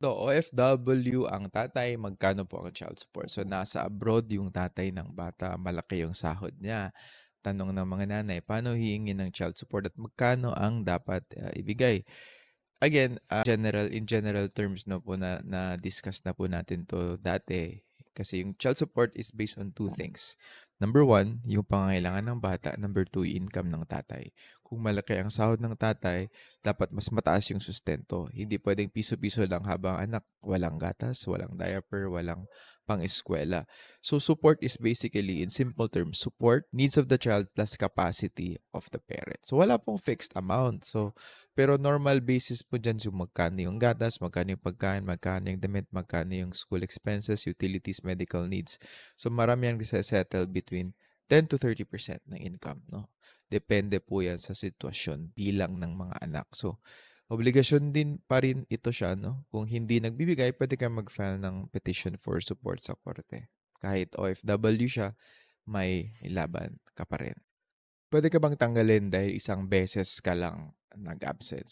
So, OFW ang tatay, magkano po ang child support? So, nasa abroad yung tatay ng bata, malaki yung sahod niya. Tanong ng mga nanay, paano hihingi ng child support at magkano ang dapat ibigay? Again, in general terms no po na-discuss na po natin to dati. Kasi yung child support is based on two things. Number one, yung pangangailangan ng bata. Number two, yung income ng tatay. Kung malaki ang sahod ng tatay, dapat mas mataas yung sustento. Hindi pwedeng piso-piso lang habang anak walang gatas, walang diaper, walang pang-eskwela. So support is basically, in simple terms, support needs of the child plus capacity of the parent. So wala pong fixed amount. So pero normal basis po dyan yung magkano yung gatas, magkano yung pagkain, magkano yung damit, magkano yung school expenses, utilities, medical needs. So marami ang settle between 10 to 30% ng income, no? Depende po yan sa sitwasyon bilang ng mga anak. So, obligasyon din pa rin ito siya, no? Kung hindi nagbibigay, pwede kang mag-file ng petition for support sa korte. Kahit OFW siya, may ilaban ka pa rin. Pwede ka bang tanggalin dahil isang beses ka lang nag-absent?